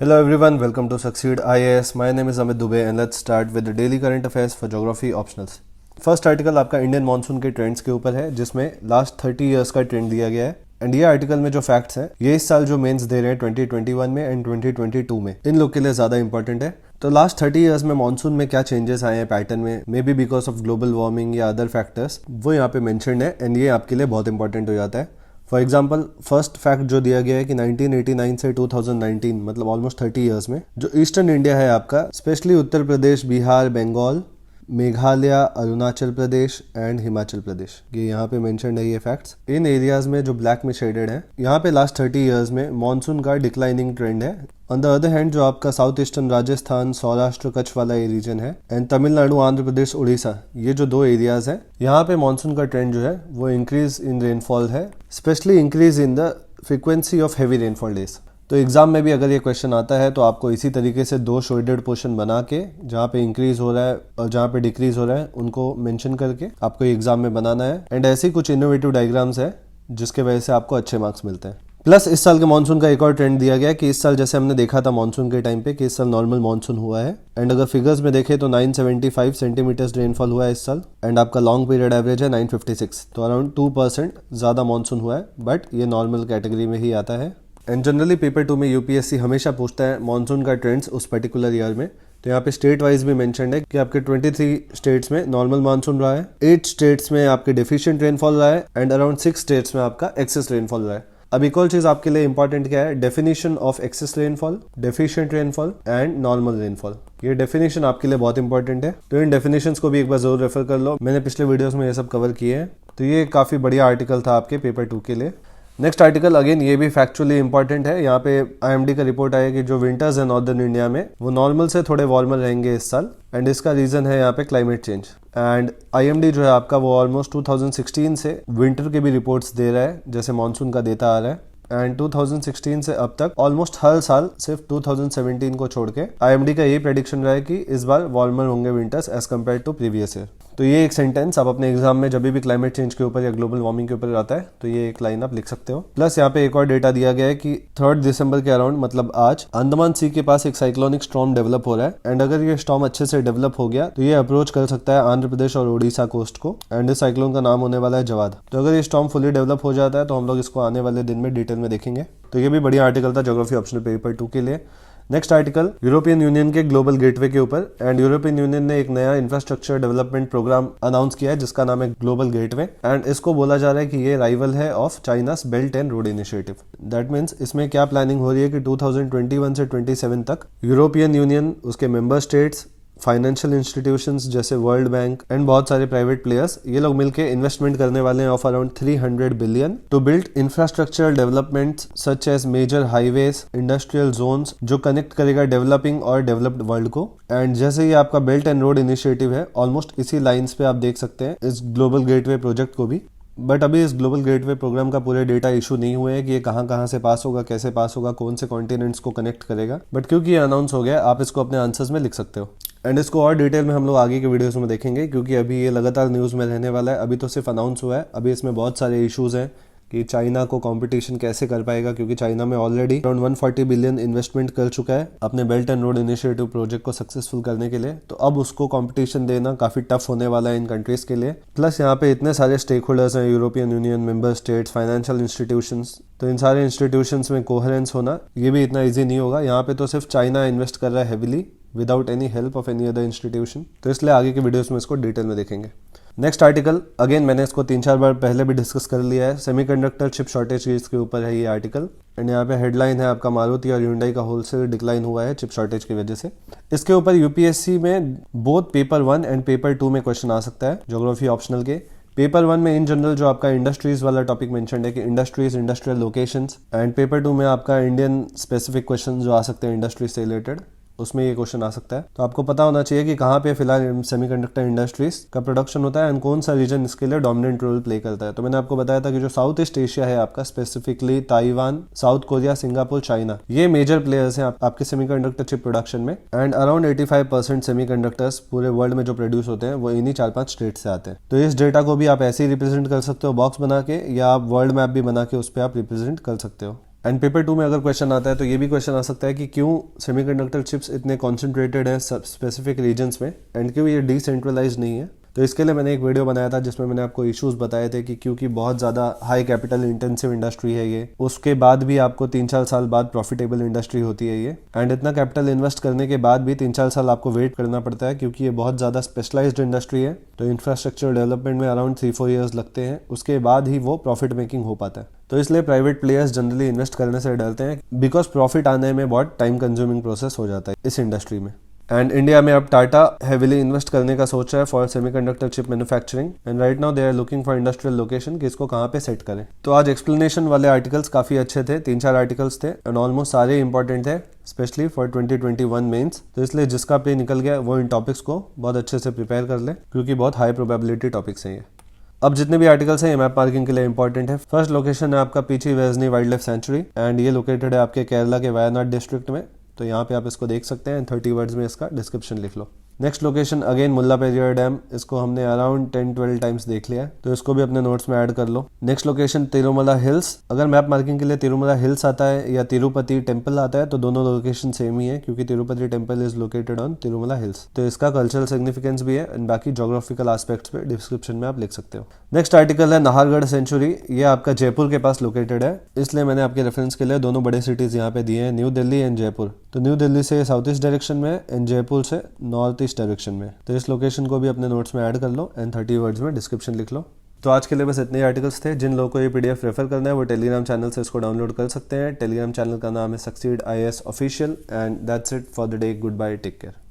Hello everyone, welcome to Succeed IAS. My name is Amit Dubey and let's start with the daily current affairs for geography optionals. First article आपका Indian monsoon के trends के ऊपर है जिसमें last 30 years का trend दिया गया है एंड ये आर्टिकल में जो फैक्ट्स हैं ये इस साल जो मेंस दे रहे हैं 2021 में एंड 2022 में इन लोग के लिए ज्यादा इंपॉर्टेंट है। तो लास्ट 30 इयर्स में मानसून में क्या चेंजेस आए हैं पैटर्न में, may be because of global warming या अदर फैक्टर्स, वो यहाँ पे मेंशन्ड है एंड ये आपके लिए बहुत इंपॉर्टेंट हो जाता है। फॉर एग्जाम्पल फर्स्ट फैक्ट जो दिया गया है कि 1989 से 2019 मतलब ऑलमोस्ट 30 इयर्स में जो ईस्टर्न इंडिया है आपका, स्पेशली उत्तर प्रदेश, बिहार, बंगाल, मेघालय, अरुणाचल प्रदेश एंड हिमाचल प्रदेश, ये यहाँ पे मेंशन्ड है ये फैक्ट्स। इन एरियाज में जो ब्लैक में शेडेड है यहाँ पे लास्ट 30 इयर्स में मॉनसून का डिक्लाइनिंग ट्रेंड है। ऑन द अदर हैंड जो आपका साउथ ईस्टर्न राजस्थान, सौराष्ट्र, कच्छ वाला ये रीजन है एंड तमिलनाडु, आंध्र प्रदेश, उड़ीसा, ये जो दो एरियाज हैं यहाँ पे मॉनसून का ट्रेंड जो है वो इंक्रीज इन रेनफॉल है, specially increase in the frequency of heavy rainfall days. तो एग्जाम में भी अगर ये क्वेश्चन आता है तो आपको इसी तरीके से दो शेडेड पोर्शन बना के जहाँ पे इंक्रीज हो रहा है और जहाँ पे डिक्रीज हो रहा है उनको मेंशन करके आपको एग्जाम में बनाना है एंड ऐसी कुछ इनोवेटिव डायग्राम्स है जिसके वजह से आपको अच्छे मार्क्स मिलते हैं। प्लस इस साल के मानसून का एक और ट्रेंड दिया गया है कि इस साल जैसे हमने देखा था मानसून के टाइम पे कि इस साल नॉर्मल मानसून हुआ है एंड अगर फिगर्स में देखें तो 975 सेंटीमीटर्स रेनफॉल हुआ है इस साल एंड आपका लॉन्ग पीरियड एवरेज है 956, तो अराउंड 2% ज्यादा मानसून हुआ है, बट ये नॉर्मल कैटेगरी में ही आता है। एंड जनरली पेपर 2 में यूपीएससी हमेशा पूछता है मानसून का ट्रेंड्स उस पर्टिकुलर ईयर में, तो यहाँ पे स्टेट वाइज भी मेंशन्ड है कि आपके 23 स्टेट्स में नॉर्मल मानसून रहा है, 8 स्टेट्स में आपके डेफिशिएंट रेनफॉल रहा है एंड अराउंड 6 स्टेट्स में आपका एक्सेस रेनफॉल रहा है। अब एक और चीज आपके लिए इंपॉर्टेंट क्या है, definition of excess rainfall, deficient rainfall and normal rainfall. ये डेफिनेशन आपके लिए बहुत इंपॉर्टेंट है, तो इन डेफिनेशंस को भी एक बार जरूर रेफर कर लो, मैंने पिछले वीडियोस में ये सब कवर किए हैं। तो ये काफी बढ़िया आर्टिकल था आपके पेपर 2 के लिए। नेक्स्ट आर्टिकल अगेन ये भी फैक्चुअली इंपॉर्टेंट है। यहाँ पे आईएमडी का रिपोर्ट आया कि जो विंटर्स है नॉर्दर्न इंडिया में वो नॉर्मल से थोड़े वार्मर रहेंगे इस साल एंड इसका रीजन है यहाँ पे क्लाइमेट चेंज। एंड आईएमडी जो है आपका वो ऑलमोस्ट 2016 से विंटर के भी रिपोर्ट्स दे रहा है जैसे मानसून का देता आ रहा है एंड 2016 से अब तक ऑलमोस्ट हर साल सिर्फ 2017 को छोड़ के आईएमडी का यही प्रेडिक्शन रहा है कि इस बार वार्मर होंगे winters as compared to previous year. तो ये एक सेंटेंस आप अपने एग्जाम में जब भी क्लाइमेट चेंज के ऊपर या ग्लोबल वार्मिंग के ऊपर आता है तो ये एक लाइन आप लिख सकते हो। प्लस यहाँ पे एक और डेटा दिया गया है कि 3 दिसंबर के अराउंड मतलब आज अंडमान सी के पास एक साइक्लोनिक स्टॉर्म डेवलप हो रहा है एंड अगर ये स्टॉर्म अच्छे से डेवलप हो गया तो ये अप्रोच कर सकता है आंध्र प्रदेश और उड़ीसा कोस्ट को एंड इस साइक्लोन का नाम होने वाला है जवाद। तो अगर ये स्टॉर्म फुली डेवलप हो जाता है तो हम लोग इसको आने वाले दिन में डिटेल में देखेंगे। तो ये भी बढ़िया आर्टिकल था ज्योग्राफी ऑप्शनल पेपर 2 के लिए। नेक्स्ट आर्टिकल यूरोपियन यूनियन के ग्लोबल गेटवे के ऊपर एंड यूरोपियन यूनियन ने एक नया इंफ्रास्ट्रक्चर डेवलपमेंट प्रोग्राम अनाउंस किया है जिसका नाम है ग्लोबल गेटवे एंड इसको बोला जा रहा है कि ये राइवल है of China's belt and road initiative. That means इसमें क्या प्लानिंग हो रही है कि 2021 से 27 तक यूरोपियन यूनियन, उसके मेंबर स्टेट्स, फाइनेंशियल इंस्टीट्यूशंस जैसे वर्ल्ड बैंक एंड बहुत सारे प्राइवेट प्लेयर्स ये लोग मिलके इन्वेस्टमेंट करने वाले हैं of around 300 billion to build infrastructural development such as major highways, industrial zones जो कनेक्ट करेगा डेवलपिंग और डेवलप्ड वर्ल्ड को। एंड जैसे ये आपका बेल्ट एंड रोड इनिशिएटिव है ऑलमोस्ट इसी लाइन्स पे आप देख सकते हैं इस ग्लोबल गेटवे प्रोजेक्ट को भी, बट अभी इस ग्लोबल गेटवे प्रोग्राम का पूरे डेटा इशू नहीं हुए हैं कि ये कहाँ से पास होगा, कैसे पास होगा, कौन से कॉन्टिनेंट्स को कनेक्ट करेगा, बट क्योंकि ये अनाउंस हो गया आप इसको अपने आंसर्स में लिख सकते हो एंड इसको और डिटेल में हम लोग आगे के वीडियोस में देखेंगे क्योंकि अभी ये लगातार न्यूज़ में रहने वाला है। अभी तो सिर्फ अनाउंस हुआ है, अभी इसमें बहुत सारे इश्यूज हैं कि चाइना को कंपटीशन कैसे कर पाएगा क्योंकि चाइना में ऑलरेडी अराउंड 140 बिलियन इन्वेस्टमेंट कर चुका है अपने belt and road initiative project को सक्सेसफुल करने के लिए, तो अब उसको कंपटीशन देना काफी टफ होने वाला है इन कंट्रीज के लिए। प्लस यहाँ पे इतने सारे स्टेक होल्डर्स हैं, European union, member states, financial institutions, तो इन सारे इंस्टीट्यूशंस में कोहेरेंस होना ये भी इतना ईजी नहीं होगा। यहाँ पे तो सिर्फ चाइना इन्वेस्ट कर रहा है heavily without any help of any other institution, तो इसलिए आगे के वीडियोस में इसको डिटेल में देखेंगे। नेक्स्ट आर्टिकल अगेन मैंने इसको 3-4 बार पहले भी डिस्कस कर लिया है, सेमीकंडक्टर चिप शॉर्टेज के ऊपर है ये आर्टिकल एंड यहाँ पे हेडलाइन है आपका मारुति और ह्युंडई का होलसेल डिक्लाइन हुआ है चिप शॉर्टेज की वजह से। इसके ऊपर यूपीएससी में बोथ पेपर 1 एंड पेपर 2 में क्वेश्चन आ सकता है ज्योग्राफी ऑप्शनल के। पेपर 1 में इन जनरल जो आपका इंडस्ट्रीज वाला टॉपिक मेंशन है कि industries, industrial locations and paper 2 में आपका इंडियन स्पेसिफिक क्वेश्चन जो आ सकते हैं इंडस्ट्री से रिलेटेड उसमें ये क्वेश्चन आ सकता है। तो आपको पता होना चाहिए कि कहाँ पे फिलहाल सेमीकंडक्टर इंडस्ट्रीज का प्रोडक्शन होता है एंड कौन सा रीजन इसके लिए डोमिनेंट रोल प्ले करता है। तो मैंने आपको बताया था कि जो साउथ ईस्ट एशिया है आपका, specifically Taiwan, south Korea, Singapore, China, ये मेजर प्लेयर्स हैं आपके सेमीकंडक्टर चिप प्रोडक्शन में एंड अराउंड 85% सेमीकंडक्टर्स पूरे वर्ल्ड में जो प्रोड्यूस होते हैं वो इन्हीं 4-5 स्टेट से आते हैं। तो इस डेटा को भी आप ऐसे ही रिप्रेजेंट कर सकते हो बॉक्स बना के, या आप वर्ल्ड मैप भी बना के उस पर आप रिप्रेजेंट कर सकते हो। एंड पेपर 2 में अगर क्वेश्चन आता है तो ये भी क्वेश्चन आ सकता है कि क्यों सेमीकंडक्टर चिप्स इतने कॉन्सेंट्रेटेड हैं स्पेसिफिक रीजन्स में एंड क्यों ये डिसेंट्रलाइज नहीं है। तो इसके लिए मैंने एक वीडियो बनाया था जिसमें मैंने आपको इश्यूज बताए थे कि क्योंकि बहुत ज़्यादा हाई कैपिटल इंटेंसिव इंडस्ट्री है ये, उसके बाद भी आपको 3-4 साल बाद प्रॉफिटेबल इंडस्ट्री होती है ये, एंड इतना कैपिटल इन्वेस्ट करने के बाद भी 3-4 साल आपको वेट करना पड़ता है क्योंकि ये बहुत ज़्यादा स्पेशलाइज्ड इंडस्ट्री है। तो इंफ्रास्ट्रक्चर डेवलपमेंट में अराउंड 3-4 ईयर्स लगते हैं, उसके बाद ही वो प्रॉफिट मेकिंग हो पाता है। तो इसलिए प्राइवेट प्लेयर्स जनरली इन्वेस्ट करने से डरते हैं बिकॉज प्रॉफिट आने में बहुत टाइम कंज्यूमिंग प्रोसेस हो जाता है इस इंडस्ट्री में। एंड इंडिया में अब टाटा हेविली इन्वेस्ट करने का सोच रहा है for semiconductor chip manufacturing and right now they are looking for industrial location कि इसको कहाँ पे सेट करें। तो आज एक्सप्लेनेशन वाले आर्टिकल्स काफ़ी अच्छे थे, 3-4 आर्टिकल्स थे एंड ऑलमोस्ट सारे इंपॉर्टेंट थे स्पेशली फॉर 2021 मेंस। तो इसलिए जिसका पे निकल गया वो इन टॉपिक्स को बहुत अच्छे से प्रिपेयर कर ले क्योंकि बहुत हाई प्रोबेबिलिटी टॉपिक्स हैं ये। अब जितने भी आर्टिकल्स हैं ये मैप मार्किंग के लिए इंपॉर्टेंट है। फर्स्ट लोकेशन है आपका पीची वेजनी वाइल्ड लाइफ सेंचुरी एंड ये लोकेटेड है आपके केरला के वायनाड डिस्ट्रिक्ट में। तो यहाँ पे आप इसको देख सकते हैं, 30 वर्ड्स में इसका डिस्क्रिप्शन लिख लो। नेक्स्ट लोकेशन अगेन मुल्ला पेरियार डैम, इसको हमने अराउंड 10-12 टाइम्स देख लिया है तो इसको भी अपने नोट्स में ऐड कर लो। नेक्स्ट लोकेशन तिरुमला हिल्स, अगर मैप मार्किंग के लिए तिरुमला हिल्स आता है या तिरुपति टेम्पल आता है तो दोनों लोकेशन सेम ही है क्योंकि Tirupati temple is located on Tirumala hills. तो इसका कल्चरल सिग्निफिकेंस भी है एंड बाकी जोग्राफिकल एस्पेक्ट्स पे डिस्क्रिप्शन में आप लिख सकते हो। नेक्स्ट आर्टिकल है नाहरगढ़ सेंचुरी, ये आपका जयपुर के पास लोकेटेड है, इसलिए मैंने आपके रेफरेंस के लिए दोनों बड़े सिटीज यहाँ पे दिए हैं, न्यू दिल्ली एंड जयपुर। तो न्यू दिल्ली से साउथ ईस्ट डायरेक्शन में एंड जयपुर से नॉर्थ ईस्ट डायरेक्शन में। तो इस लोकेशन को भी अपने नोट्स में ऐड कर लो एंड 30 वर्ड्स में डिस्क्रिप्शन लिख लो। तो आज के लिए बस इतने ही आर्टिकल्स थे। जिन लोगों को ये पीडीएफ रेफर करना है वो टेलीग्राम चैनल से इसको डाउनलोड कर सकते हैं। टेलीग्राम चैनल का नाम है Succeed IAS official and that's it for the day. Good bye, take care.